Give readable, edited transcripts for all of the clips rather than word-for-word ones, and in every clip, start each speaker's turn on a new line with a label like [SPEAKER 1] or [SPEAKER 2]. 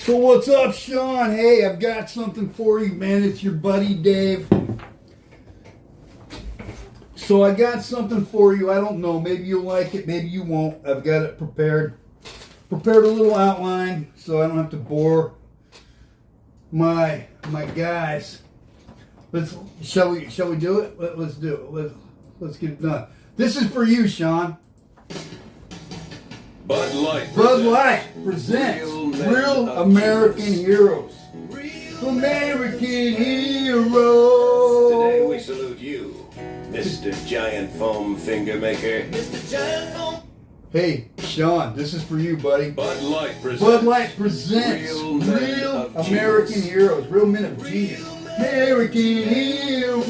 [SPEAKER 1] So what's up, Shawn? Hey, I've got something for you, man. It's your buddy Dave. So I got something for you. I don't know. Maybe you'll like it. Maybe you won't. I've got it prepared. Prepared a little outline so I don't have to bore my guys. Shall we do it? Let's do it. Let's get it done. This is for you, Shawn.
[SPEAKER 2] Bud Light
[SPEAKER 1] presents Real American Heroes. American Heroes.
[SPEAKER 2] Today we salute you, Mr. Giant Foam Finger Maker.
[SPEAKER 3] Mr. Giant Foam.
[SPEAKER 1] Hey, Shawn, this is for you, buddy.
[SPEAKER 2] Bud Light presents
[SPEAKER 1] Real American Heroes. Real men of genius. American Heroes.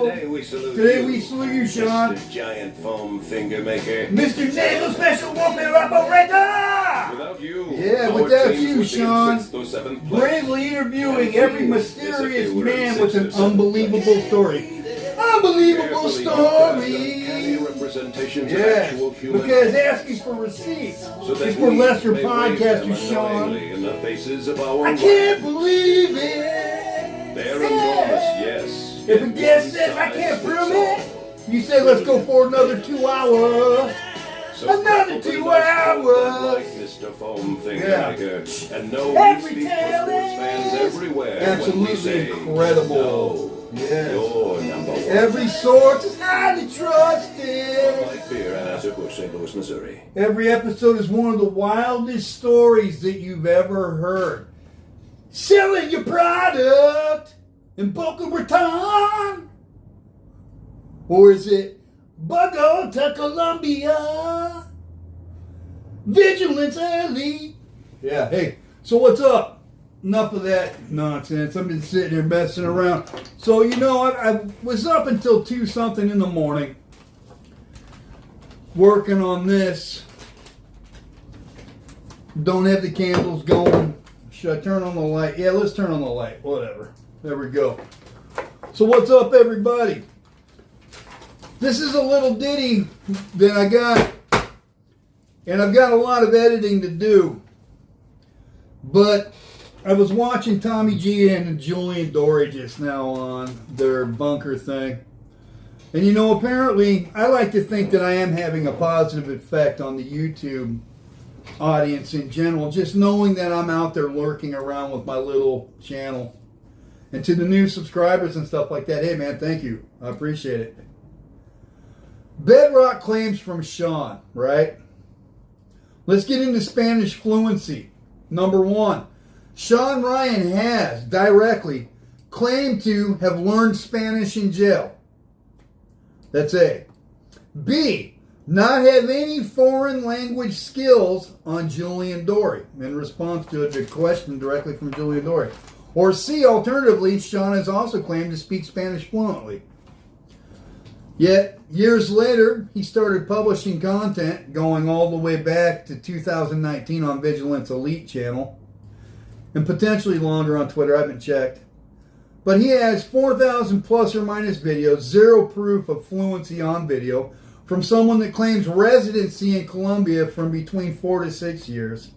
[SPEAKER 2] Today we salute
[SPEAKER 1] you, Shawn.
[SPEAKER 2] Mr. Giant Foam Finger Maker.
[SPEAKER 1] Mr. Naval Special Warfare Operator.
[SPEAKER 2] Without you.
[SPEAKER 1] Yeah,
[SPEAKER 2] our
[SPEAKER 1] without
[SPEAKER 2] teams
[SPEAKER 1] you,
[SPEAKER 2] would be in
[SPEAKER 1] Shawn.
[SPEAKER 2] 6th or 7th place.
[SPEAKER 1] Bravely interviewing
[SPEAKER 2] And
[SPEAKER 1] every
[SPEAKER 2] you,
[SPEAKER 1] mysterious
[SPEAKER 2] as if they were in
[SPEAKER 1] man with
[SPEAKER 2] 6th or
[SPEAKER 1] an
[SPEAKER 2] 7th
[SPEAKER 1] unbelievable story. Unbelievable
[SPEAKER 2] Carefully uncanny
[SPEAKER 1] story.
[SPEAKER 2] representations of
[SPEAKER 1] Yeah,
[SPEAKER 2] actual human
[SPEAKER 1] because asking for receipts
[SPEAKER 2] so that
[SPEAKER 1] is for
[SPEAKER 2] we
[SPEAKER 1] lesser
[SPEAKER 2] may wave them
[SPEAKER 1] podcasters, Shawn.
[SPEAKER 2] unknowingly in the faces of our
[SPEAKER 1] I can't believe it.
[SPEAKER 2] They're enormous, yes.
[SPEAKER 1] If a guest says I can't prove it, you say let's go for another 2 hours. Another 2 hours.
[SPEAKER 2] Like Mr. Foam Finger
[SPEAKER 1] Yeah.
[SPEAKER 2] Maker. And no,
[SPEAKER 1] Every
[SPEAKER 2] we speak for
[SPEAKER 1] tale
[SPEAKER 2] sports fans
[SPEAKER 1] is
[SPEAKER 2] everywhere. when we
[SPEAKER 1] absolutely
[SPEAKER 2] say,
[SPEAKER 1] incredible.
[SPEAKER 2] No,
[SPEAKER 1] Yes.
[SPEAKER 2] you're number one.
[SPEAKER 1] Every source is highly trusted.
[SPEAKER 2] Like beer, Anheuser-Busch, St. Louis, Missouri.
[SPEAKER 1] Every episode is one of the wildest stories that you've ever heard. Selling your product in Boca Raton. Or is it Bogota, Colombia? Vigilance Alley. Yeah, hey, so what's up? Enough of that nonsense. I've been sitting here messing around. So, I was up until 2-something in the morning working on this. Don't have the candles going. Should I turn on the light? Yeah, let's turn on the light. Whatever. There we go. So what's up, everybody? This is a little ditty that I got. And I've got a lot of editing to do. But I was watching Tommy G and Julian Dory just now on their bunker thing. And apparently, I like to think that I am having a positive effect on the YouTube audience in general, just knowing that I'm out there lurking around with my little channel. And to the new subscribers and stuff like that, hey man, thank you. I appreciate it. Bedrock claims from Shawn, right? Let's get into Spanish fluency. Number 1, Shawn Ryan has directly claimed to have learned Spanish in jail. That's A. B. Not have any foreign language skills on Julian Dory, in response to a question directly from Julian Dory. Or C. Alternatively, Shawn has also claimed to speak Spanish fluently. Yet, years later, he started publishing content going all the way back to 2019 on Vigilance Elite channel, and potentially longer on Twitter. I haven't checked. But he has 4,000 plus or minus videos, zero proof of fluency on video, from someone that claims residency in Colombia from between 4 to 6 years.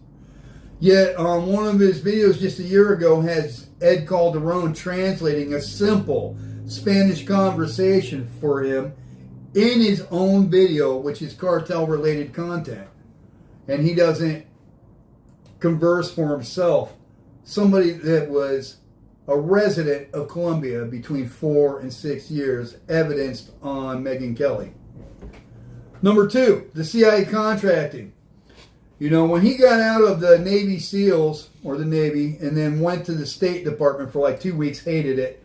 [SPEAKER 1] Yet, on one of his videos just a year ago has Ed Calderon translating a simple Spanish conversation for him in his own video, which is cartel-related content. And he doesn't converse for himself. Somebody that was a resident of Colombia between 4 and 6 years, evidenced on Megyn Kelly. Number 2, the CIA contracting. When he got out of the Navy SEALs, or the Navy, and then went to the State Department for like 2 weeks, hated it,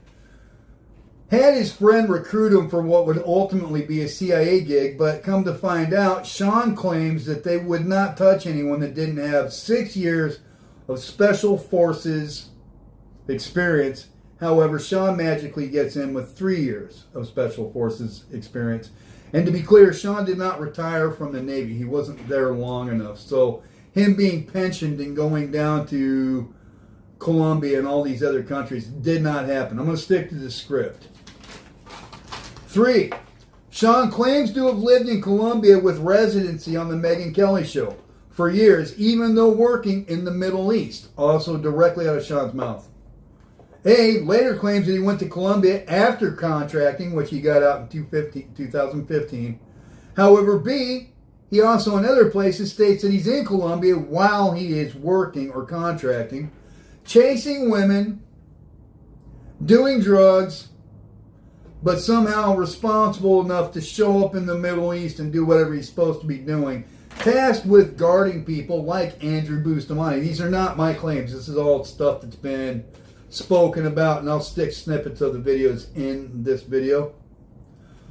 [SPEAKER 1] had his friend recruit him for what would ultimately be a CIA gig, but come to find out, Shawn claims that they would not touch anyone that didn't have 6 years of Special Forces experience. However, Shawn magically gets in with 3 years of Special Forces experience. And to be clear, Shawn did not retire from the Navy. He wasn't there long enough. So him being pensioned and going down to Colombia and all these other countries did not happen. I'm going to stick to the script. 3, Shawn claims to have lived in Colombia with residency on the Megyn Kelly show. for years, even though working in the Middle East. Also directly out of Shawn's mouth. A later claims that he went to Colombia after contracting, which he got out in 2015. However, B, he also in other places states that he's in Colombia while he is working or contracting, chasing women, doing drugs, but somehow responsible enough to show up in the Middle East and do whatever he's supposed to be doing, tasked with guarding people like Andrew Bustamante. These are not my claims. This is all stuff that's been spoken about, and I'll stick snippets of the videos in this video.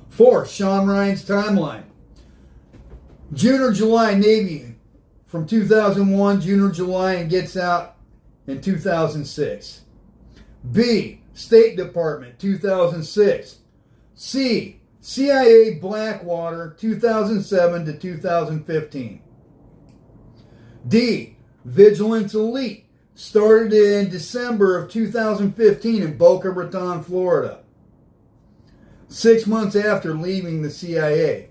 [SPEAKER 1] 4. Shawn Ryan's timeline. June or July, Navy from 2001, June or July, and gets out in 2006. B. State Department, 2006. C. CIA Blackwater, 2007 to 2015. D. Vigilance Elite, started in December of 2015 in Boca Raton, Florida. 6 months after leaving the CIA.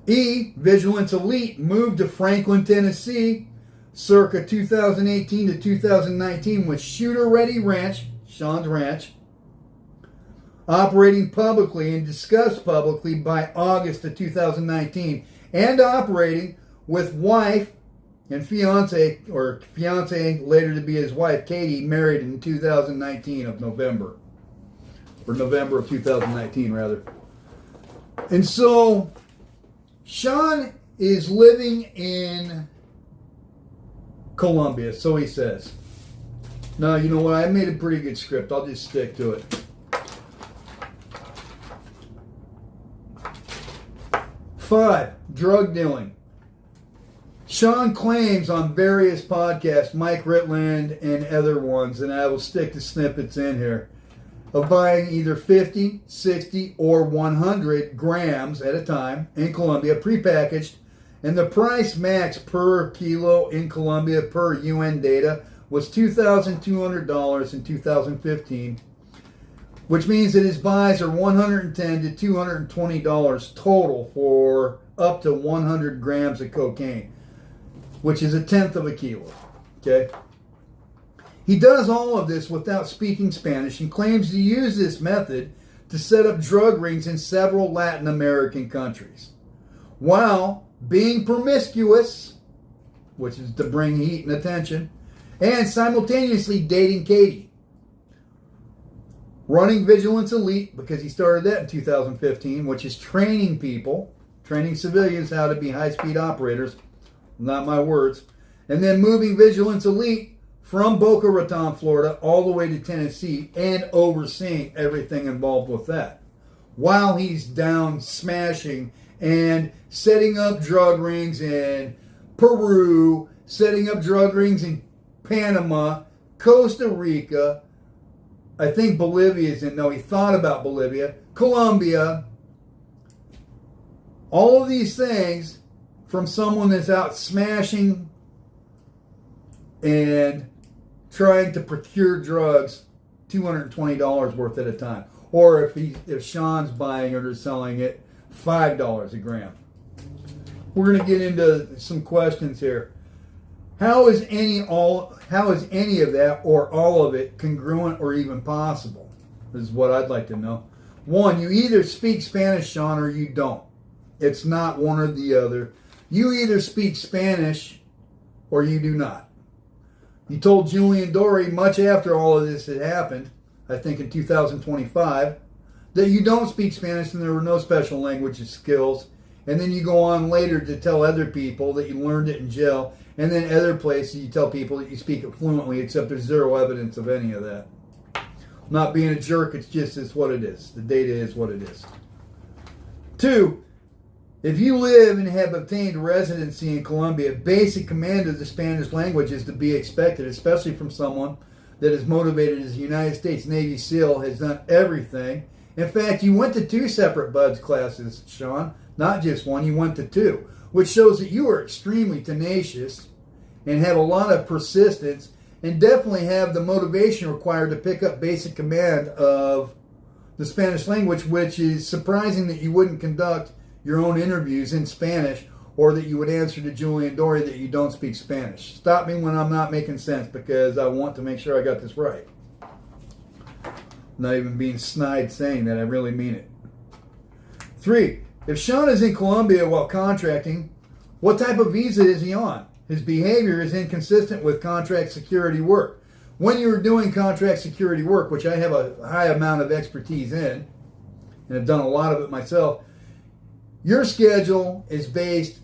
[SPEAKER 1] E. Vigilance Elite moved to Franklin, Tennessee, circa 2018 to 2019 with Shooter Ready Ranch, Shawn's ranch, operating publicly and discussed publicly by August of 2019, and operating with wife and fiance, or fiance later to be his wife, Katie, married in 2019 of November. Or November of 2019, rather. And so, Shawn is living in Colombia, so he says. Now, you know what? I made a pretty good script. I'll just stick to it. 5. Drug dealing. Shawn claims on various podcasts, Mike Ritland and other ones, and I will stick the snippets in here, of buying either 50, 60, or 100 grams at a time in Colombia, prepackaged, and the price max per kilo in Colombia per UN data was $2,200 in 2015, which means that his buys are $110 to $220 total for up to 100 grams of cocaine, which is 1/10 of a kilo. Okay? He does all of this without speaking Spanish and claims to use this method to set up drug rings in several Latin American countries, while being promiscuous, which is to bring heat and attention, and simultaneously dating Katie. Running Vigilance Elite, because he started that in 2015, which is training people, training civilians how to be high-speed operators, not my words, and then moving Vigilance Elite from Boca Raton, Florida, all the way to Tennessee, and overseeing everything involved with that, while he's down smashing and setting up drug rings in Peru, setting up drug rings in Panama, Costa Rica, I think Bolivia is in, no, he thought about Bolivia, Colombia, all of these things from someone that's out smashing and trying to procure drugs $220 worth at a time. Or if Shawn's buying it or selling it, $5 a gram. We're going to get into some questions here. How is any of that or all of it congruent or even possible? This is what I'd like to know. 1, you either speak Spanish, Shawn, or you don't. It's not one or the other. You either speak Spanish or you do not. You told Julian Dory much after all of this had happened, I think in 2025, that you don't speak Spanish and there were no special language skills. And then you go on later to tell other people that you learned it in jail. And then other places you tell people that you speak it fluently, except there's zero evidence of any of that. I'm not being a jerk, it's what it is. The data is what it is. 2, if you live and have obtained residency in Colombia, basic command of the Spanish language is to be expected, especially from someone that is motivated as a United States Navy SEAL, has done everything. In fact, you went to 2 separate BUDS classes, Shawn, not just 1, you went to 2, which shows that you are extremely tenacious and have a lot of persistence and definitely have the motivation required to pick up basic command of the Spanish language, which is surprising that you wouldn't conduct your own interviews in Spanish or that you would answer to Julian Dory that you don't speak Spanish. Stop me when I'm not making sense, because I want to make sure I got this right. Not even being snide saying that, I really mean it. 3. If Shawn is in Colombia while contracting, what type of visa is he on? His behavior is inconsistent with contract security work. When you're doing contract security work, which I have a high amount of expertise in, and have done a lot of it myself, your schedule is based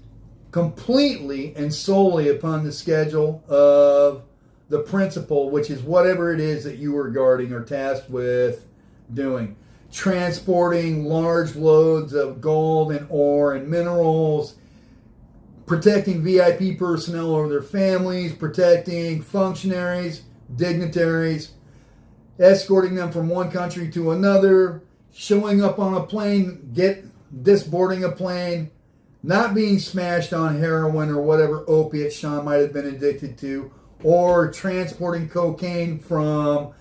[SPEAKER 1] completely and solely upon the schedule of the principal, which is whatever it is that you are guarding or tasked with doing. Transporting large loads of gold and ore and minerals, protecting VIP personnel or their families, protecting functionaries, dignitaries, escorting them from one country to another, showing up on a plane, disboarding a plane, not being smashed on heroin or whatever opiate Shawn might have been addicted to, or transporting cocaine from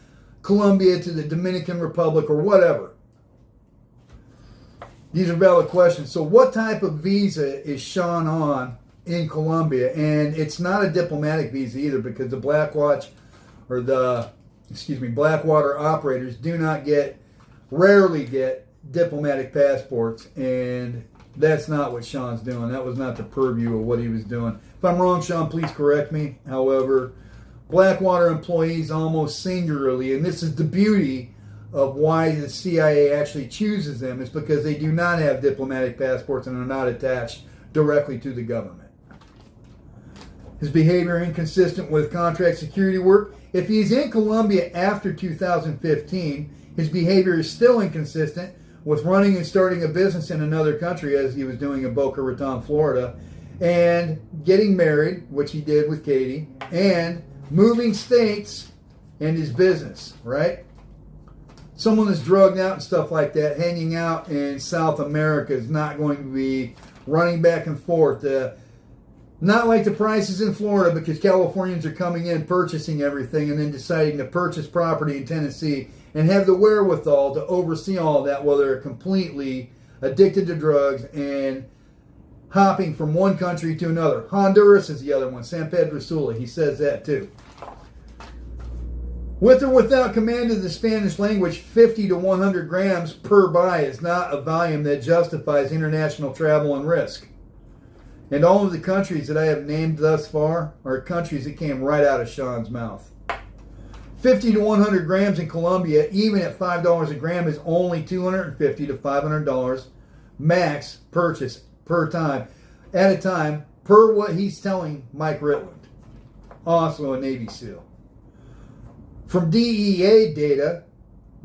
[SPEAKER 1] Colombia to the Dominican Republic or whatever. These are valid questions. So what type of visa is Shawn on in Colombia? And it's not a diplomatic visa either, because the Blackwater operators rarely get diplomatic passports, and that's not what Shawn's doing. That was not the purview of what he was doing. If I'm wrong, Shawn, please correct me. However, Blackwater employees almost singularly, and this is the beauty of why the CIA actually chooses them, is because they do not have diplomatic passports and are not attached directly to the government. His behavior inconsistent with contract security work. If he's in Colombia after 2015, his behavior is still inconsistent with running and starting a business in another country, as he was doing in Boca Raton, Florida, and getting married, which he did with Katie, and moving states and his business, right? Someone that's drugged out and stuff like that, hanging out in South America, is not going to be running back and forth. Not like the prices in Florida, because Californians are coming in, purchasing everything, and then deciding to purchase property in Tennessee and have the wherewithal to oversee all of that while they're completely addicted to drugs and hopping from one country to another. Honduras is the other one, San Pedro Sula. He says that too. With or without command of the Spanish language, 50 to 100 grams per buy is not a volume that justifies international travel and risk. And all of the countries that I have named thus far are countries that came right out of Shawn's mouth. 50 to 100 grams in Colombia, even at $5 a gram, is only $250 to $500 max purchase at a time, per what he's telling Mike Ritland, also a Navy SEAL. From DEA data,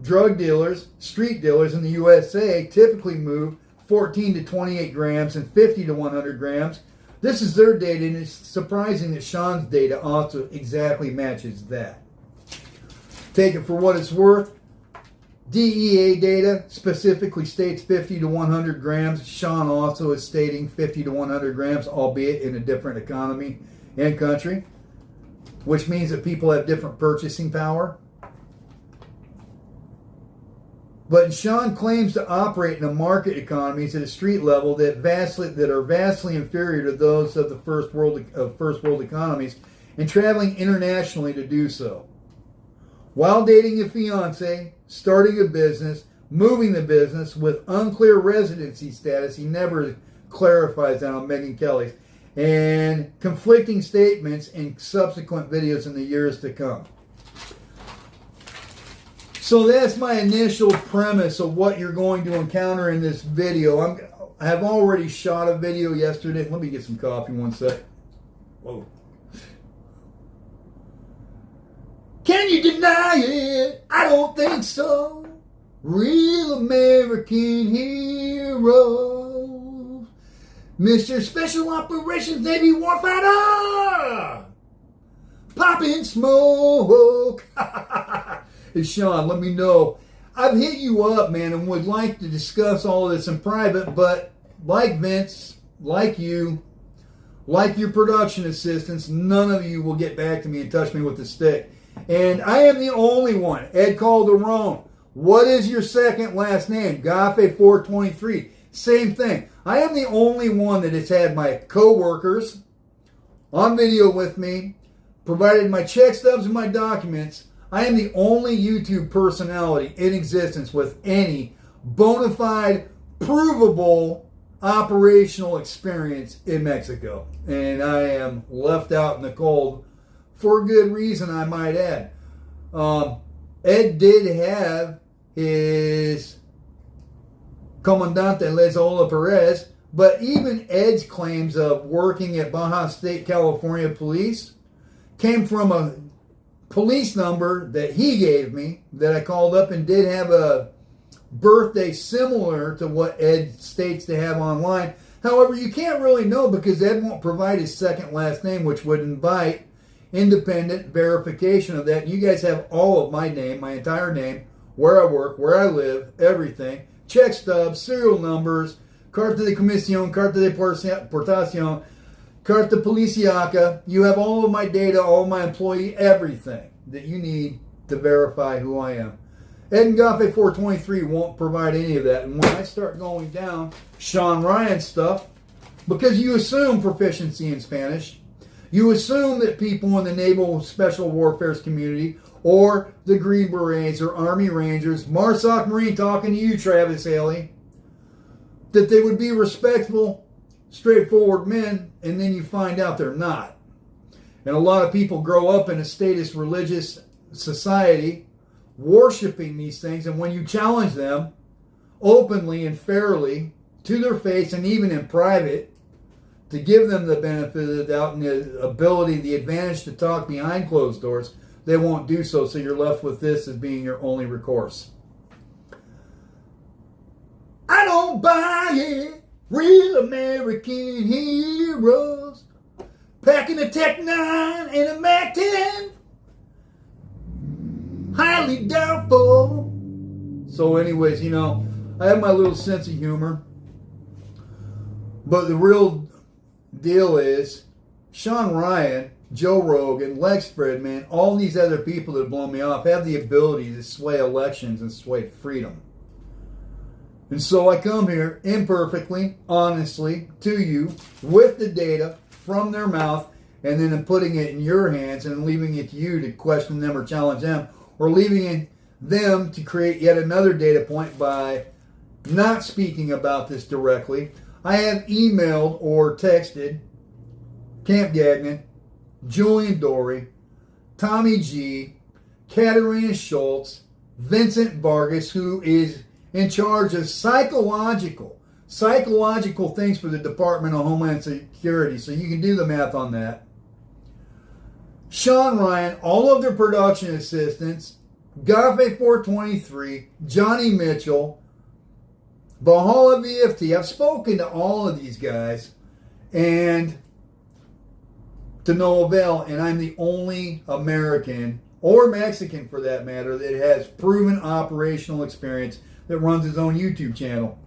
[SPEAKER 1] drug dealers, street dealers in the USA typically move 14 to 28 grams and 50 to 100 grams. This is their data, and it's surprising that Shawn's data also exactly matches that. Take it for what it's worth. DEA data specifically states 50 to 100 grams. Shawn also is stating 50 to 100 grams, albeit in a different economy and country, which means that people have different purchasing power. But Shawn claims to operate in a market economies at a street level that are vastly inferior to those of the first world economies, and traveling internationally to do so. While dating a fiance, starting a business, moving the business with unclear residency status, he never clarifies that on Megyn Kelly's, and conflicting statements in subsequent videos in the years to come. So that's my initial premise of what you're going to encounter in this video. I have already shot a video yesterday. Let me get some coffee one sec. Whoa. Can you deny it? I don't think so. Real American hero. Mr. Special Operations Navy Warfighter. Poppin' smoke. Hey, Shawn, let me know. I've hit you up, man, and would like to discuss all of this in private, but like Vince, like you, like your production assistants, none of you will get back to me and touch me with a stick. And I am the only one. Ed Calderon. What is your second last name? Gafe423. Same thing. I am the only one that has had my co-workers on video with me, provided my check stubs and my documents. I am the only YouTube personality in existence with any bona fide, provable operational experience in Mexico. And I am left out in the cold for a good reason, I might add. Ed did have his Comandante Lezola Perez, but even Ed's claims of working at Baja State, California Police came from a police number that he gave me that I called up and did have a birthday similar to what Ed states to have online. However, you can't really know because Ed won't provide his second last name, which would invite independent verification of that. You guys have all of my name, my entire name, where I work, where I live, everything. Check stubs, serial numbers, carta de comisión, carta de portación, carta policiaca. You have all of my data, all of my employee, everything that you need to verify who I am. Ed and Gafe 423 won't provide any of that. And when I start going down Shawn Ryan stuff, because you assume proficiency in Spanish, you assume that people in the Naval Special Warfare's community or the Green Berets or Army Rangers, MARSOC Marine talking to you, Travis Haley, that they would be respectable, straightforward men, and then you find out they're not. And a lot of people grow up in a statist religious society worshiping these things, and when you challenge them openly and fairly to their face and even in private to give them the benefit of the doubt and the ability, the advantage to talk behind closed doors, they won't do so, so you're left with this as being your only recourse. I don't buy it. Real American heroes packing a Tech 9 and a Mac 10. Highly doubtful. So anyways, you know, I have my little sense of humor. But the real deal is Shawn Ryan, Joe Rogan, Lex Fridman, all these other people that blow me off have the ability to sway elections and sway freedom. And so I come here imperfectly, honestly, to you with the data from their mouth, and then I'm putting it in your hands and leaving it to you to question them or challenge them, or leaving them to create yet another data point by not speaking about this directly. I have emailed or texted Camp Gagnon, Julian Dory, Tommy G, Katerina Schultz, Vincent Vargas, who is in charge of psychological things for the Department of Homeland Security. So you can do the math on that. Shawn Ryan, all of their production assistants, Gafe 423, Johnny Mitchell, Valhalla VFT. I've spoken to all of these guys and to no avail, and I'm the only American or Mexican for that matter that has proven operational experience that runs his own YouTube channel.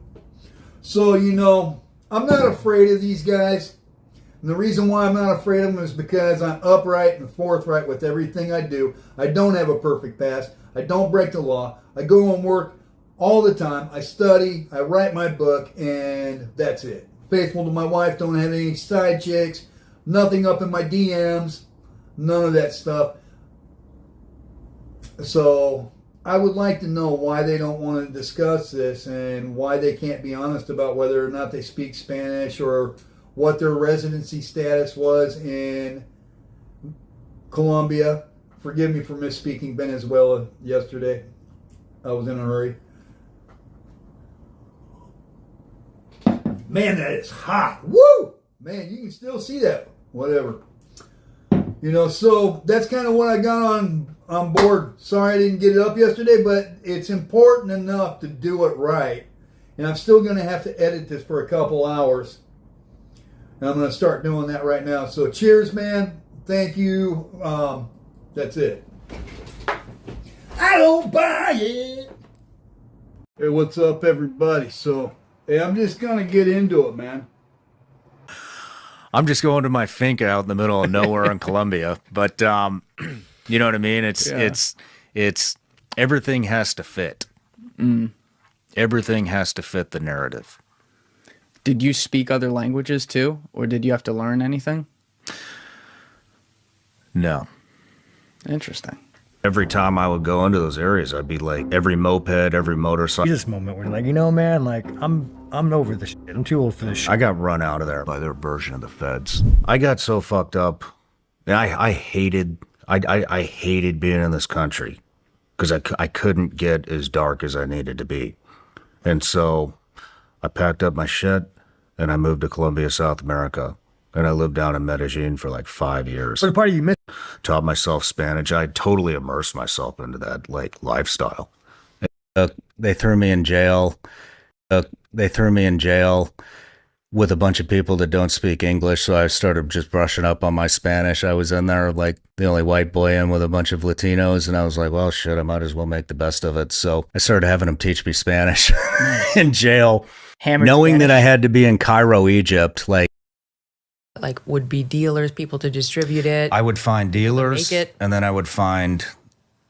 [SPEAKER 1] So, you know, I'm not afraid of these guys. And the reason why I'm not afraid of them is because I'm upright and forthright with everything I do. I don't have a perfect past. I don't break the law. I go and work all the time. I study. I write my book, and that's it. Faithful to my wife. Don't have any side chicks. Nothing up in my DMs. None of that stuff. So I would like to know why they don't want to discuss this and why they can't be honest about whether or not they speak Spanish or what their residency status was in Colombia. Forgive me for misspeaking Venezuela yesterday. I was in a hurry. Man, that is hot. Woo! Man, you can still see that. Whatever. You know, so that's kind of what I got on board. Sorry I didn't get it up yesterday, but it's important enough to do it right. And I'm still going to have to edit this for a couple hours. And I'm going to start doing that right now. So cheers, man. Thank you. That's it. I don't buy it. Hey, what's up, everybody? So, hey, I'm just going to get into it, man.
[SPEAKER 3] I'm just going to my finca out in the middle of nowhere in Colombia, but you know what I mean? It's everything has to fit. Everything has to fit the narrative.
[SPEAKER 4] Did you speak other languages too, or did you have to learn anything?
[SPEAKER 3] No.
[SPEAKER 4] Interesting.
[SPEAKER 3] Every time I would go into those areas, I'd be like, every moped, every motorcycle.
[SPEAKER 5] This moment where like, you know, man, like I'm over this shit. I'm too old for this shit.
[SPEAKER 3] I got run out of there by their version of the feds. I got so fucked up. And I hated being in this country because I couldn't get as dark as I needed to be. And so I packed up my shit and I moved to Colombia, South America. And I lived down in Medellin for like 5 years.
[SPEAKER 5] What part of you missed?
[SPEAKER 3] Taught myself Spanish. I totally immersed myself into that like lifestyle. They threw me in jail. With a bunch of people that don't speak English, so I started just brushing up on my Spanish. I was in there like the only white boy in with a bunch of Latinos, and I was like, well, shit, I might as well make the best of it. So I started having them teach me Spanish in jail, knowing that I had to be in Cairo, Egypt.
[SPEAKER 6] Like would-be dealers, people to distribute it.
[SPEAKER 3] I would find dealers,
[SPEAKER 6] Make it.
[SPEAKER 3] and then I would find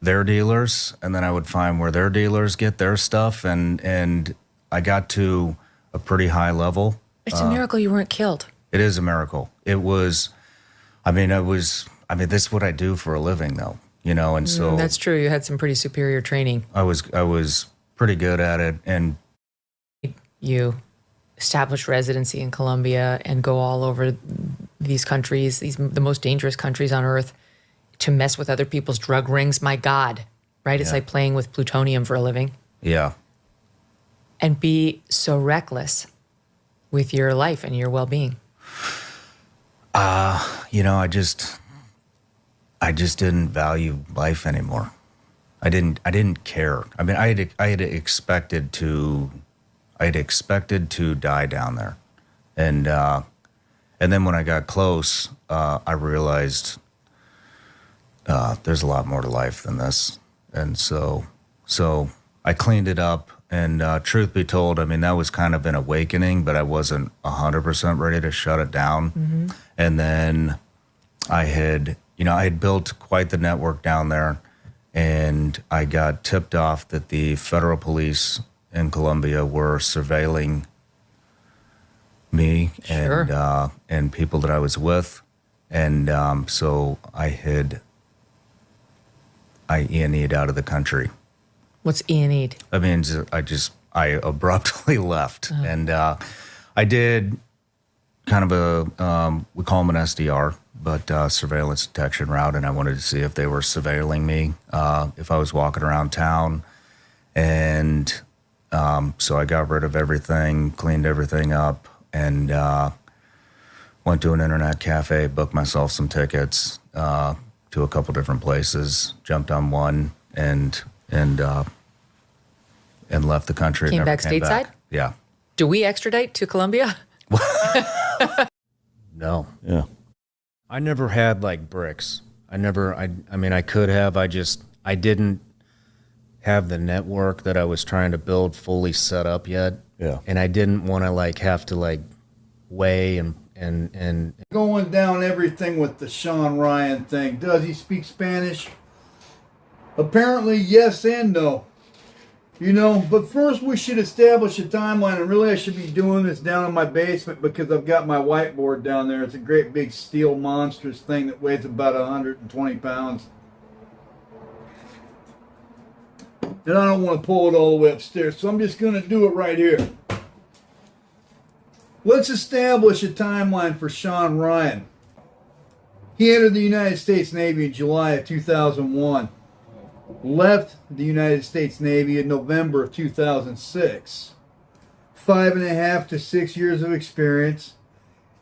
[SPEAKER 3] their dealers, and then I would find where their dealers get their stuff, and I got to a pretty high level.
[SPEAKER 6] It's a miracle you weren't killed.
[SPEAKER 3] It is a miracle. This is what I do for a living, though, you know, and so
[SPEAKER 6] That's true. You had some pretty superior training.
[SPEAKER 3] I was pretty good at it, and
[SPEAKER 6] You establish residency in Colombia and go all over these countries, the most dangerous countries on earth, to mess with other people's drug rings. My God, right? It's like playing with plutonium for a living.
[SPEAKER 3] yeah,
[SPEAKER 6] And be so reckless with your life and your well-being.
[SPEAKER 3] you know, I just didn't value life anymore. I didn't care. I mean, I had expected to die down there, and then when I got close, I realized there's a lot more to life than this, and so I cleaned it up. And truth be told, I mean, that was kind of an awakening, but I wasn't 100% ready to shut it down. Mm-hmm. And then I had built quite the network down there, and I got tipped off that the federal police in Colombia were surveilling me and people that I was with, and so I E&E'd out of the country.
[SPEAKER 6] What's E&E'd?
[SPEAKER 3] That means I abruptly left, and I did kind of a we call them an SDR, but surveillance detection route, and I wanted to see if they were surveilling me if I was walking around town, and so I got rid of everything, cleaned everything up, and went to an internet cafe, booked myself some tickets to a couple different places, jumped on one, and left the country.
[SPEAKER 6] Came
[SPEAKER 3] never
[SPEAKER 6] back
[SPEAKER 3] came
[SPEAKER 6] stateside?
[SPEAKER 3] back. Yeah.
[SPEAKER 6] Do we extradite to Colombia?
[SPEAKER 3] No. Yeah. I never had like bricks. I mean, I could have. I didn't have the network that I was trying to build fully set up yet. Yeah. And I didn't want to like have to like weigh and
[SPEAKER 1] Going down everything with the Shawn Ryan thing. Does he speak Spanish? Apparently, yes and no. You know, but first we should establish a timeline, and really I should be doing this down in my basement because I've got my whiteboard down there. It's a great big steel monstrous thing that weighs about 120 pounds. And I don't want to pull it all the way upstairs, so I'm just going to do it right here. Let's establish a timeline for Shawn Ryan. He entered the United States Navy in July of 2001. Left the United States Navy in November of 2006. 5.5 to 6 years of experience.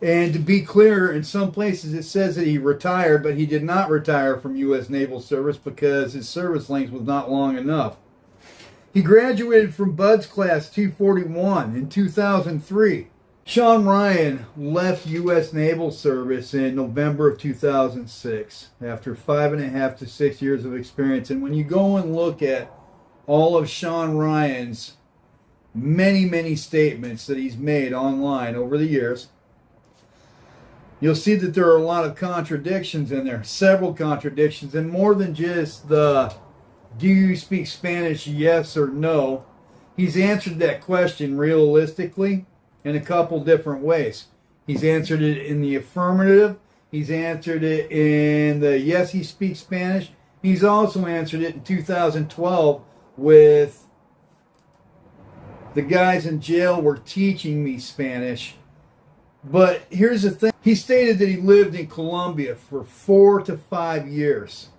[SPEAKER 1] And to be clear, in some places it says that he retired, but he did not retire from U.S. Naval Service because his service length was not long enough. He graduated from Bud's Class 241 in 2003. Shawn Ryan left U.S. Naval Service in November of 2006 after 5.5 to 6 years of experience. And when you go and look at all of Shawn Ryan's many statements that he's made online over the years, you'll see that there are a lot of contradictions in there, several contradictions, and more than just the do you speak Spanish, yes or no. He's answered that question realistically in a couple different ways. He's answered it in the affirmative. He's answered it in the yes, he speaks Spanish. He's also answered it in 2012 with the guys in jail were teaching me Spanish. But here's the thing. He stated that he lived in Colombia for 4 to 5 years.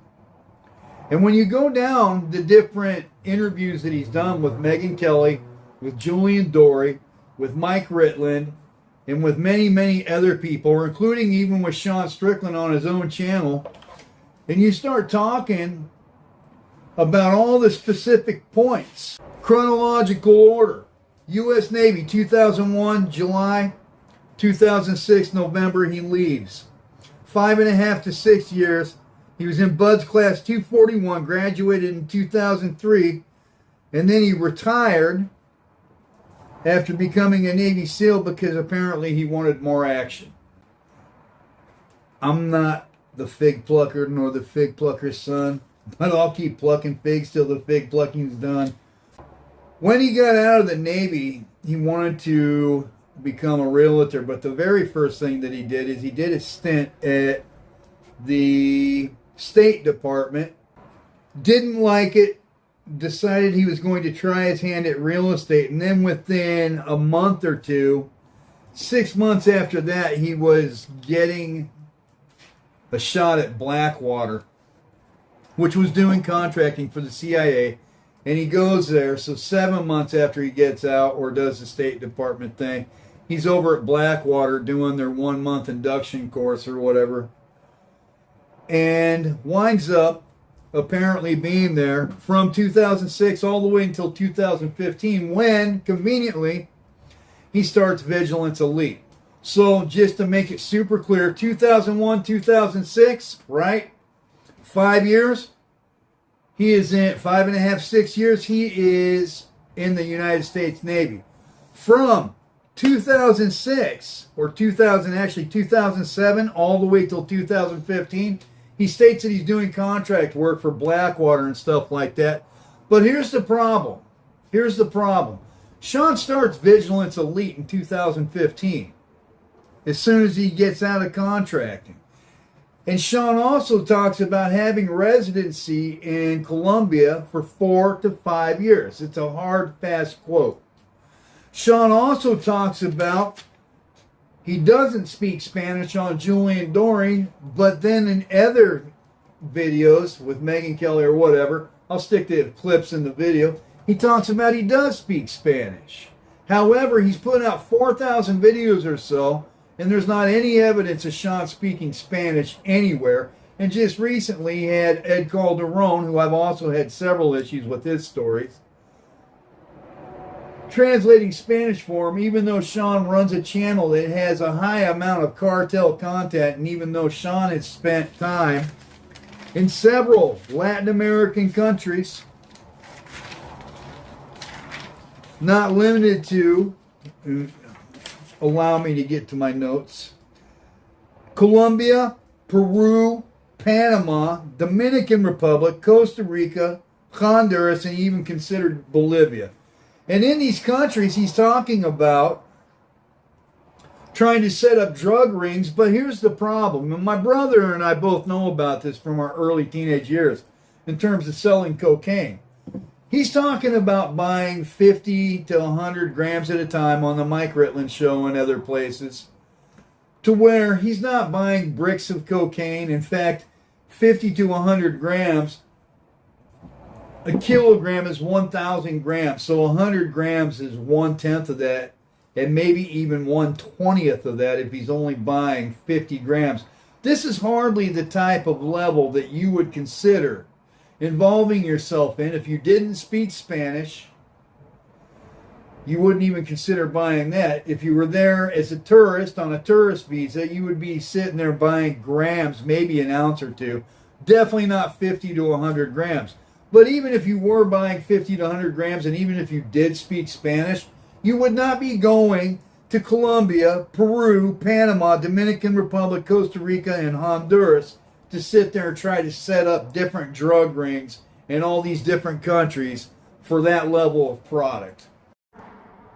[SPEAKER 1] And when you go down the different interviews that he's done with Megyn Kelly, with Julian Dory, with Mike Ritland, and with many, many other people, including even with Shawn Strickland on his own channel, and you start talking about all the specific points. Chronological order. U.S. Navy, 2001, July. 2006, November, he leaves. 5.5 to 6 years. He was in Bud's Class 241, graduated in 2003, and then he retired after becoming a Navy SEAL because apparently he wanted more action. I'm not the fig plucker nor the fig plucker's son, but I'll keep plucking figs till the fig plucking's done. When he got out of the Navy, he wanted to become a realtor, but the very first thing that he did is he did a stint at the State Department, didn't like it, decided he was going to try his hand at real estate, and then within a month or two, 6 months after that, he was getting a shot at Blackwater, which was doing contracting for the CIA, and he goes there. So 7 months after he gets out or does the State Department thing, he's over at Blackwater doing their 1 month induction course or whatever, and winds up apparently being there from 2006 all the way until 2015 when, conveniently, he starts Vigilance Elite. So just to make it super clear, 2001, 2006, right? 5 years. He is in 5.5, 6 years. He is in the United States Navy. From 2006 or 2007 all the way till 2015, he states that he's doing contract work for Blackwater and stuff like that. But here's the problem. Here's the problem. Shawn starts Vigilance Elite in 2015, as soon as he gets out of contracting. And Shawn also talks about having residency in Colombia for 4 to 5 years. It's a hard, fast quote. Shawn also talks about he doesn't speak Spanish on Julian Dory, but then in other videos with Megyn Kelly or whatever, I'll stick to clips in the video, he talks about he does speak Spanish. However, he's put out 4,000 videos or so, and there's not any evidence of Shawn speaking Spanish anywhere. And just recently he had Ed Calderon, who I've also had several issues with his stories, translating Spanish for him, even though Shawn runs a channel that has a high amount of cartel content, and even though Shawn has spent time in several Latin American countries, not limited to, allow me to get to my notes, Colombia, Peru, Panama, Dominican Republic, Costa Rica, Honduras, and even considered Bolivia. And in these countries, he's talking about trying to set up drug rings, but here's the problem. And my brother and I both know about this from our early teenage years in terms of selling cocaine. He's talking about buying 50 to 100 grams at a time on the Mike Ritland show and other places, to where he's not buying bricks of cocaine. In fact, 50 to 100 grams, a kilogram is 1,000 grams. So 100 grams is 1/10 of that, and maybe even 1/20th of that if he's only buying 50 grams. This is hardly the type of level that you would consider involving yourself in. If you didn't speak Spanish, you wouldn't even consider buying that. If you were there as a tourist on a tourist visa, you would be sitting there buying grams, maybe an ounce or two. Definitely not 50 to 100 grams. But even if you were buying 50 to 100 grams, and even if you did speak Spanish, you would not be going to Colombia, Peru, Panama, Dominican Republic, Costa Rica, and Honduras to sit there and try to set up different drug rings in all these different countries for that level of product.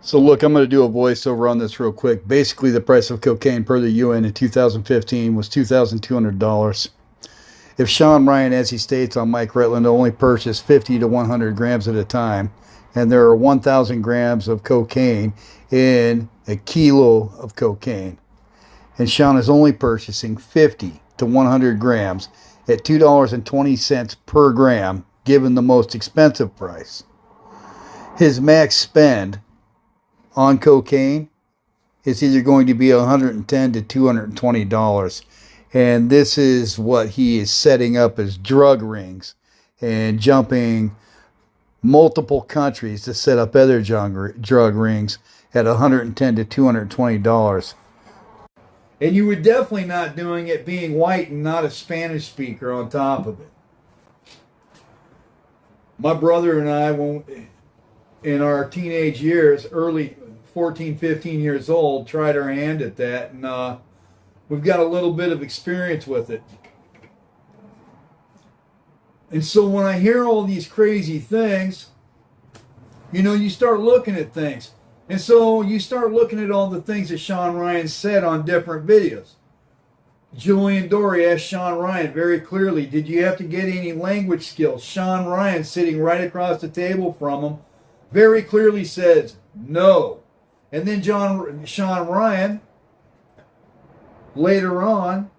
[SPEAKER 1] So look, I'm going to do a voiceover on this real quick. Basically, the price of cocaine per the UN in 2015 was $2,200. If Shawn Ryan, as he states on Mike Retland, only purchased 50 to 100 grams at a time, and there are 1,000 grams of cocaine in a kilo of cocaine, and Shawn is only purchasing 50 to 100 grams at $2.20 per gram, given the most expensive price. His max spend on cocaine is either going to be $110 to $220. And this is what he is setting up as drug rings and jumping multiple countries to set up other drug rings at $110 to $220. And you were definitely not doing it being white and not a Spanish speaker on top of it. My brother and I, in our teenage years, early 14, 15 years old, tried our hand at that, and we've got a little bit of experience with it. And so when I hear all these crazy things, you start looking at things. And so you start looking at all the things that Shawn Ryan said on different videos. Julian Dory asked Shawn Ryan very clearly, did you have to get any language skills? Shawn Ryan, sitting right across the table from him, very clearly says no. And then Shawn Ryan, later on,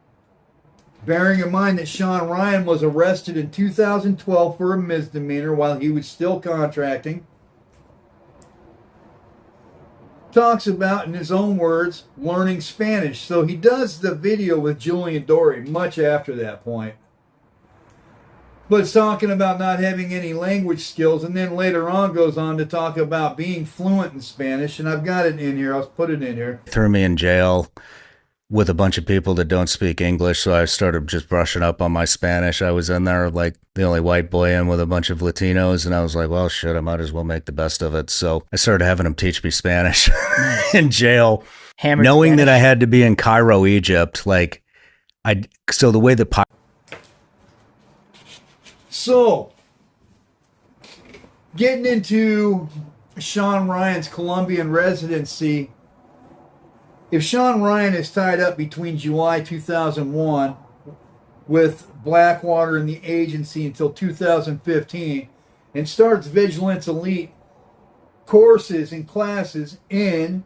[SPEAKER 1] bearing in mind that Shawn Ryan was arrested in 2012 for a misdemeanor while he was still contracting, talks about, in his own words, learning Spanish. So he does the video with Julian Dory much after that point. But it's talking about not having any language skills, and then later on goes on to talk about being fluent in Spanish. And I've got it in here. I'll put it in here.
[SPEAKER 3] Threw me in jail with a bunch of people that don't speak English, so I started just brushing up on my Spanish. I was in there like the only white boy in with a bunch of Latinos, and I was like, well, shit, I might as well make the best of it. So I started having them teach me Spanish in jail, knowing that I had to be in Cairo, Egypt. So the way that
[SPEAKER 1] So, getting into Shawn Ryan's Colombian residency, if Shawn Ryan is tied up between July 2001 with Blackwater and the agency until 2015 and starts Vigilance Elite courses and classes in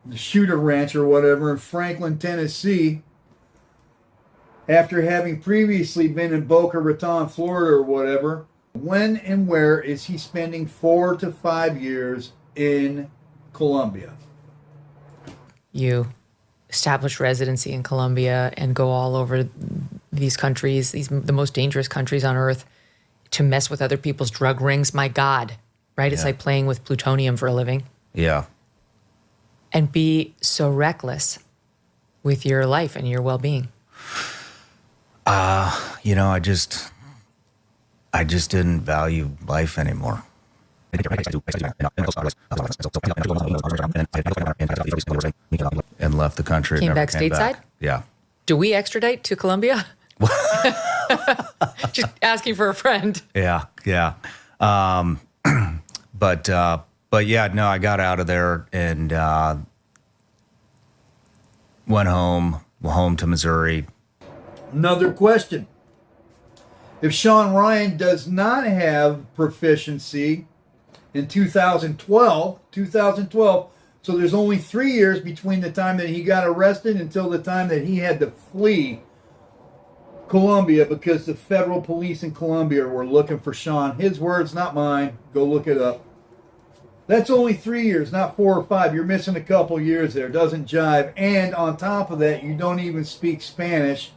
[SPEAKER 1] the Shooter Ranch or whatever in Franklin, Tennessee, after having previously been in Boca Raton, Florida or whatever, when and where is he spending 4 to 5 years in Colombia?
[SPEAKER 6] You establish residency in Colombia and go all over these countries, the most dangerous countries on earth, to mess with other people's drug rings. My God, right? It's like playing with plutonium for a living.
[SPEAKER 3] Yeah.
[SPEAKER 6] And be so reckless with your life and your well-being.
[SPEAKER 3] I just didn't value life anymore. And left the country.
[SPEAKER 6] Came back stateside?
[SPEAKER 3] Yeah.
[SPEAKER 6] Do we extradite to Colombia? Just asking for a friend.
[SPEAKER 3] Yeah. But yeah, no, I got out of there and went home to Missouri.
[SPEAKER 1] Another question. If Shawn Ryan does not have proficiency in 2012, so there's only 3 years between the time that he got arrested until the time that he had to flee Colombia because the federal police in Colombia were looking for Shawn. His words, not mine. Go look it up. That's only 3 years, not 4 or 5. You're missing a couple years there. Doesn't jive. And on top of that, you don't even speak Spanish.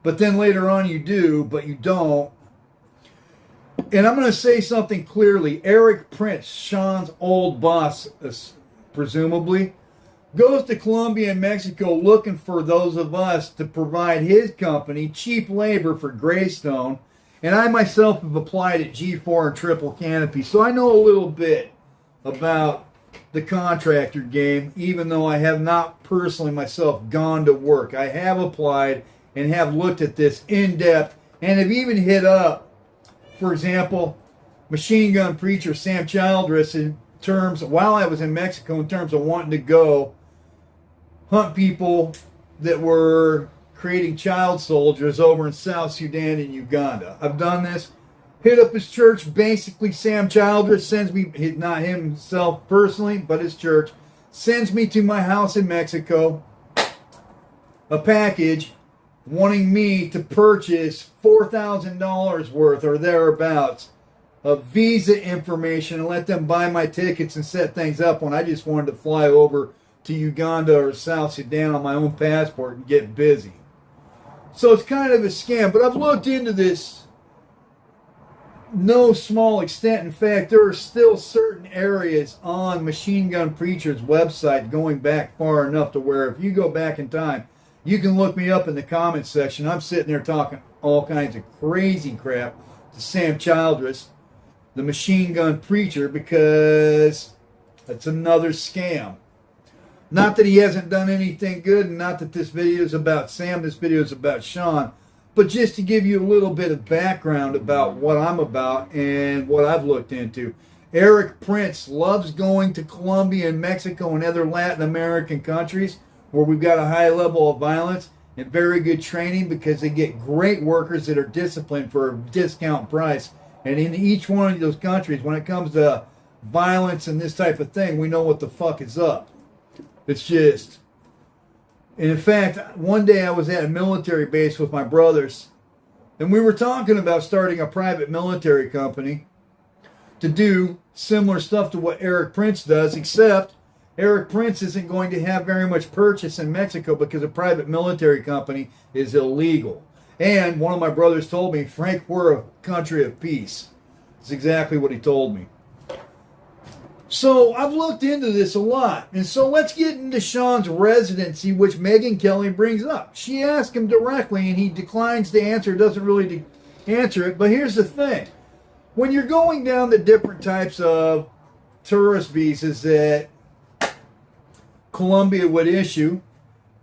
[SPEAKER 1] But then later on you do, but you don't. And I'm going to say something clearly. Eric Prince, Shawn's old boss, presumably, goes to Colombia and Mexico looking for those of us to provide his company cheap labor for Greystone. And I myself have applied at G4 and Triple Canopy, so I know a little bit about the contractor game, even though I have not personally myself gone to work. I have applied and have looked at this in depth and have even hit up, for example, Machine Gun Preacher Sam Childress terms, while I was in Mexico, in terms of wanting to go hunt people that were creating child soldiers over in South Sudan and Uganda. I've done this. Hit up his church. Basically, Sam Childress sends me, not himself personally, but his church, sends me to my house in Mexico a package wanting me to purchase $4,000 worth or thereabouts of visa information and let them buy my tickets and set things up when I just wanted to fly over to Uganda or South Sudan on my own passport and get busy. So it's kind of a scam, but I've looked into this no small extent. In fact, there are still certain areas on Machine Gun Preacher's website going back far enough to where if you go back in time, you can look me up in the comments section. I'm sitting there talking all kinds of crazy crap to Sam Childress, the Machine Gun Preacher, because it's another scam. Not that he hasn't done anything good, and not that this video is about Sam, this video is about Shawn, but just to give you a little bit of background about what I'm about and what I've looked into. Eric Prince loves going to Colombia and Mexico and other Latin American countries where we've got a high level of violence and very good training, because they get great workers that are disciplined for a discount price. And in each one of those countries, when it comes to violence and this type of thing, we know what the fuck is up. It's just... And in fact, one day I was at a military base with my brothers, and we were talking about starting a private military company to do similar stuff to what Eric Prince does, except Eric Prince isn't going to have very much purchase in Mexico because a private military company is illegal. And one of my brothers told me, Frank, we're a country of peace. That's exactly what he told me. So I've looked into this a lot. And so let's get into Shawn's residency, which Megyn Kelly brings up. She asked him directly, and he declines to answer, doesn't really answer it. But here's the thing. When you're going down the different types of tourist visas that Colombia would issue,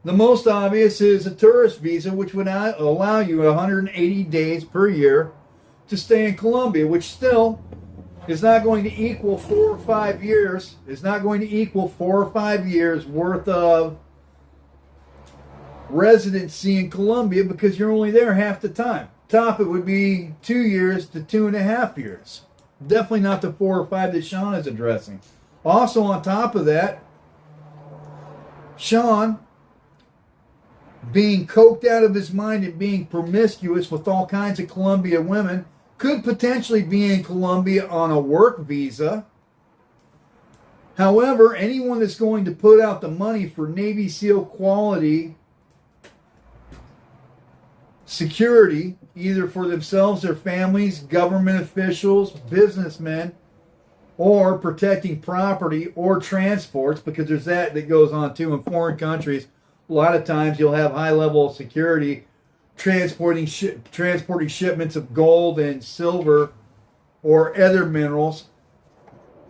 [SPEAKER 1] the most obvious is a tourist visa, which would allow you 180 days per year to stay in Colombia, which still is not going to equal 4 or 5 years. It's not going to equal 4 or 5 years worth of residency in Colombia, because you're only there half the time. Top, it would be 2 years to 2.5 years. Definitely not the 4 or 5 that Shawn is addressing. Also, on top of that, Shawn, being coked out of his mind and being promiscuous with all kinds of Colombian women, could potentially be in Colombia on a work visa. However, anyone that's going to put out the money for Navy SEAL quality security, either for themselves, their families, government officials, businessmen, or protecting property or transports, because there's that goes on too in foreign countries. A lot of times you'll have high level of security transporting shipments of gold and silver or other minerals,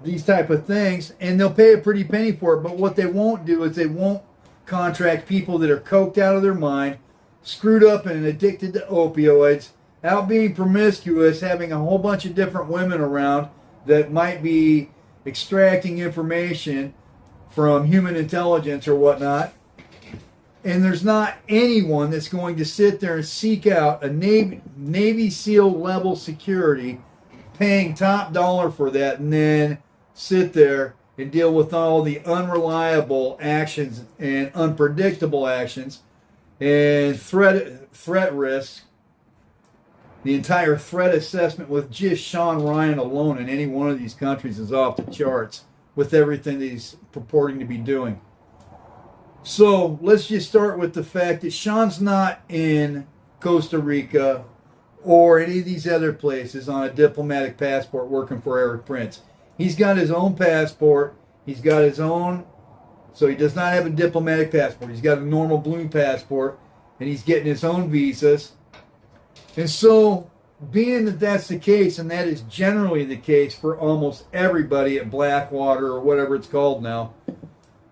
[SPEAKER 1] these type of things, and they'll pay a pretty penny for it. But what they won't do is they won't contract people that are coked out of their mind, screwed up and addicted to opioids, out being promiscuous, having a whole bunch of different women around that might be extracting information from human intelligence or whatnot. And there's not anyone that's going to sit there and seek out a Navy SEAL level security, paying top dollar for that, and then sit there and deal with all the unreliable actions and unpredictable actions and threat risks. The entire threat assessment with just Shawn Ryan alone in any one of these countries is off the charts with everything that he's purporting to be doing. So let's just start with the fact that Shawn's not in Costa Rica or any of these other places on a diplomatic passport working for Eric Prince. He's got his own passport. He's got his own, so he does not have a diplomatic passport. He's got a normal balloon passport, and he's getting his own visas. And so, being that that's the case, and that is generally the case for almost everybody at Blackwater or whatever it's called now,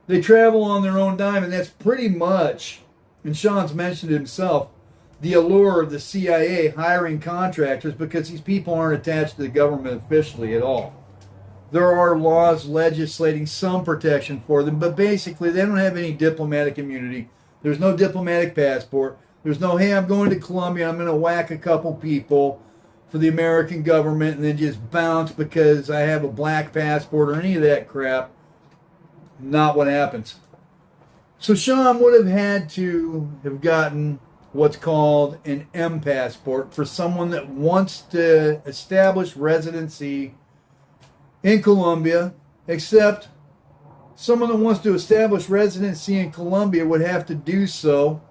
[SPEAKER 1] they travel on their own dime, and that's pretty much, and Shawn's mentioned it himself, the allure of the CIA hiring contractors, because these people aren't attached to the government officially at all. there are laws legislating some protection for them, but basically they don't have any diplomatic immunity. There's no diplomatic passport. There's no, hey, I'm going to Colombia, I'm going to whack a couple people for the American government and then just bounce because I have a black passport or any of that crap. Not what happens. So Shawn would have had to have gotten what's called an M passport for someone that wants to establish residency in Colombia, except someone that wants to establish residency in Colombia would have to do so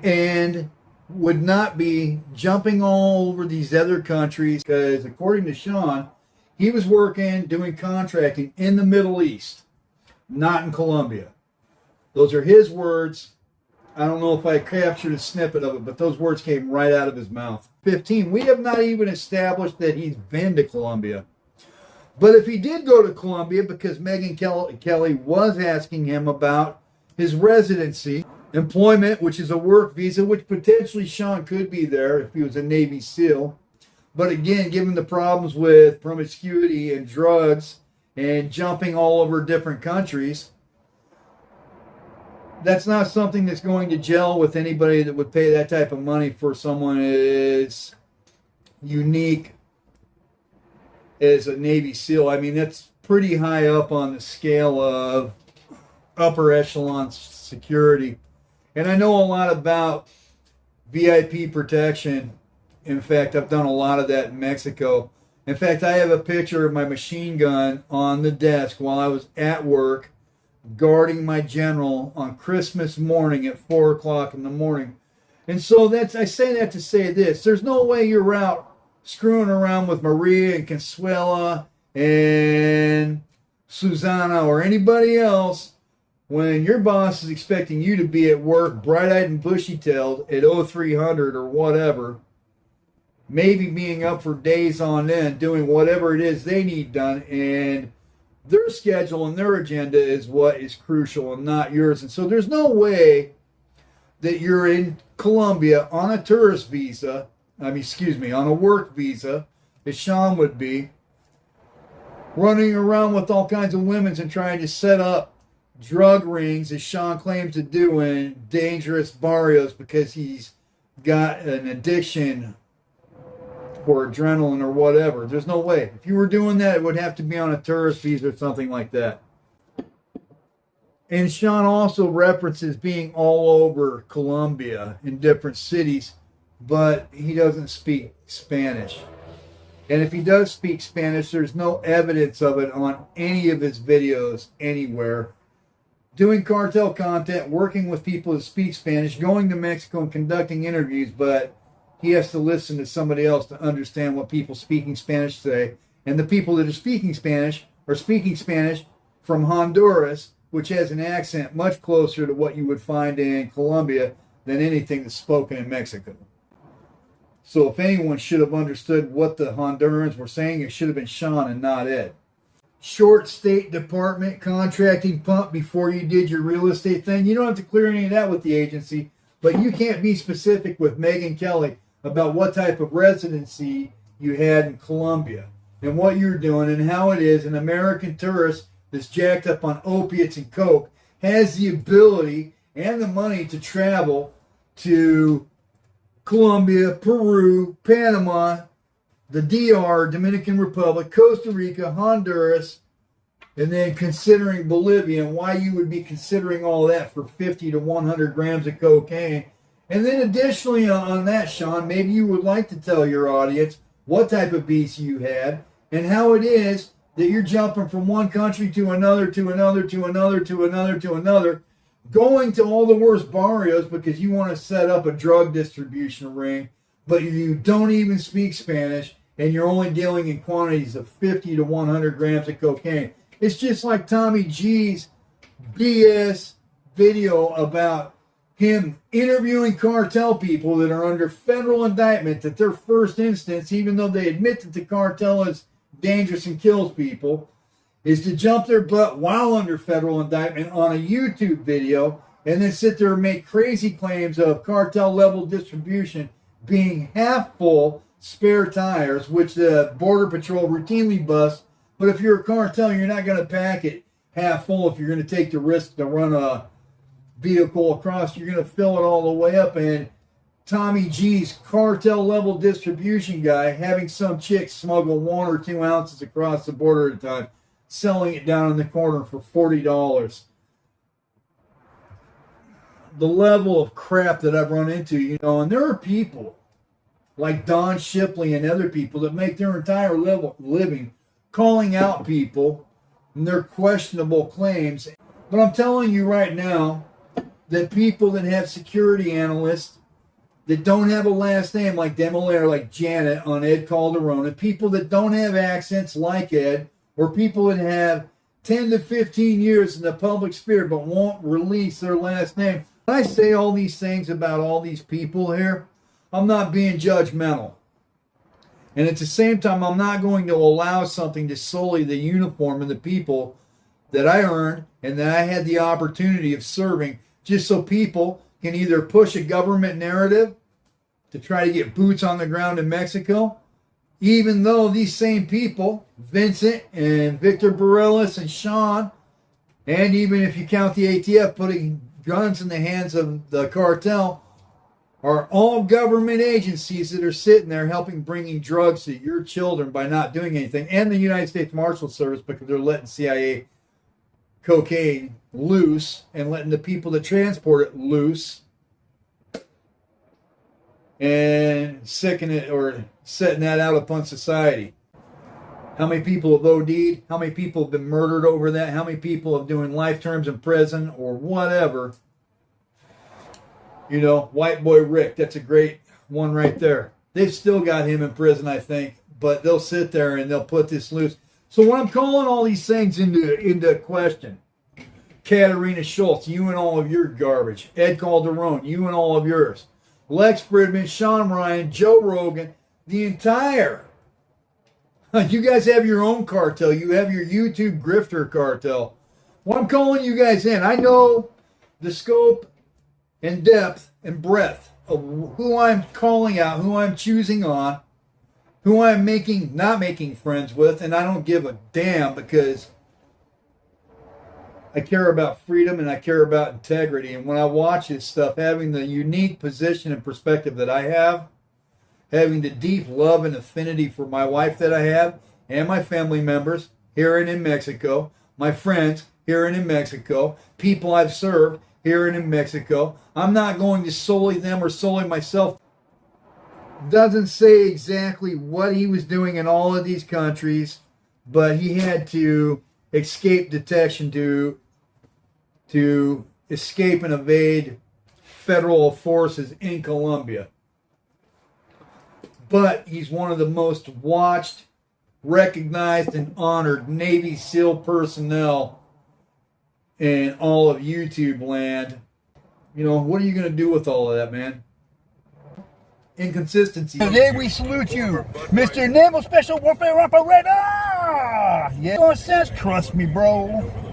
[SPEAKER 1] and would not be jumping all over these other countries, because according to Shawn, he was working, doing contracting in the Middle East, not in Colombia. Those are his words. I don't know if I captured a snippet of it, but those words came right out of his mouth. 15, we have not even established that he's been to Colombia. But if he did go to Colombia, because Megyn Kelly was asking him about his residency, employment, which is a work visa, which potentially Shawn could be there if he was a Navy SEAL. But again, given the problems with promiscuity and drugs and jumping all over different countries, that's not something that's going to gel with anybody that would pay that type of money for someone as unique as a Navy SEAL. I mean, that's pretty high up on the scale of upper echelon security. And I know a lot about VIP protection. In fact, I've done a lot of that in Mexico. In fact, I have a picture of my machine gun on the desk while I was at work guarding my general on Christmas morning at 4 o'clock in the morning. And so I say that to say this. There's no way you're out screwing around with Maria and Consuela and Susanna or anybody else when your boss is expecting you to be at work bright-eyed and bushy-tailed at 0300 or whatever, maybe being up for days on end, doing whatever it is they need done, and their schedule and their agenda is what is crucial and not yours. And so there's no way that you're in Colombia on a tourist visa, on a work visa, as Shawn would be, running around with all kinds of women and trying to set up drug rings, as Shawn claims to do in dangerous barrios because he's got an addiction for adrenaline or whatever. There's no way. If you were doing that, it would have to be on a tourist visa or something like that. And Shawn also references being all over Colombia in different cities, but he doesn't speak Spanish. And if he does speak Spanish, there's no evidence of it on any of his videos anywhere. Doing cartel content, working with people who speak Spanish, going to Mexico and conducting interviews, but he has to listen to somebody else to understand what people speaking Spanish say. And the people that are speaking Spanish from Honduras, which has an accent much closer to what you would find in Colombia than anything that's spoken in Mexico. So if anyone should have understood what the Hondurans were saying, it should have been Shawn and not Ed. Short State Department contracting pump before you did your real estate thing. You don't have to clear any of that with the agency, but you can't be specific with Megyn Kelly about what type of residency you had in Colombia and what you're doing and how it is an American tourist that's jacked up on opiates and coke has the ability and the money to travel to Colombia, Peru, Panama, the DR, Dominican Republic, Costa Rica, Honduras, and then considering Bolivia, and why you would be considering all that for 50 to 100 grams of cocaine. And then additionally on that, Shawn, maybe you would like to tell your audience what type of beast you had and how it is that you're jumping from one country to another, to another, to another, to another, to another, going to all the worst barrios because you want to set up a drug distribution ring, but you don't even speak Spanish, and you're only dealing in quantities of 50 to 100 grams of cocaine. It's just like Tommy G's BS video about him interviewing cartel people that are under federal indictment at their first instance, even though they admit that the cartel is dangerous and kills people, is to jump their butt while under federal indictment on a YouTube video and then sit there and make crazy claims of cartel level distribution being half full spare tires, which the Border Patrol routinely busts. But if you're a cartel, you're not going to pack it half full if you're going to take the risk to run a vehicle across. You're going to fill it all the way up. And Tommy G's cartel level distribution guy having some chick smuggle 1 or 2 ounces across the border at a time, selling it down in the corner for $40. The level of crap that I've run into, you know, and there are people like Don Shipley and other people that make their entire living calling out people and their questionable claims. But I'm telling you right now that people that have security analysts that don't have a last name like Demolaire, like Janet on Ed Calderon, and people that don't have accents like Ed, or people that have 10 to 15 years in the public sphere but won't release their last name. When I say all these things about all these people here, I'm not being judgmental. And at the same time, I'm not going to allow something to sully the uniform and the people that I earned and that I had the opportunity of serving, just so people can either push a government narrative to try to get boots on the ground in Mexico, even though these same people, Vincent and Victor Bareilles and Shawn, and even if you count the ATF putting guns in the hands of the cartel, are all government agencies that are sitting there helping bringing drugs to your children by not doing anything, and the United States Marshal Service because they're letting CIA cocaine loose and letting the people that transport it loose and sicking it or setting that out upon society. How many people have OD'd? How many people have been murdered over that? How many people have doing life terms in prison or whatever? You know, White Boy Rick, that's a great one right there. They've still got him in prison, I think, but they'll sit there and they'll put this loose. So when I'm calling all these things into question, Katarina Schultz, you and all of your garbage. Ed Calderon, you and all of yours. Lex Fridman, Shawn Ryan, Joe Rogan, the entire. You guys have your own cartel. You have your YouTube grifter cartel. Well, I'm calling you guys in. I know the scope and depth and breadth of who I'm calling out, who I'm choosing on, who I'm not making friends with, and I don't give a damn because I care about freedom and I care about integrity. And when I watch this stuff, having the unique position and perspective that I have, having the deep love and affinity for my wife that I have, and my family members here and in Mexico, my friends here and in Mexico, people I've served here and in Mexico, I'm not going to sully them or sully myself. Doesn't say exactly what he was doing in all of these countries, but he had to escape detection to escape and evade federal forces in Colombia. But he's one of the most watched, recognized, and honored Navy SEAL personnel in all of YouTube land. You know, what are you going to do with all of that, man? Inconsistency.
[SPEAKER 7] Today we salute you, Mr. Naval Special Warfare Operator! Yeah, sense, trust me, bro.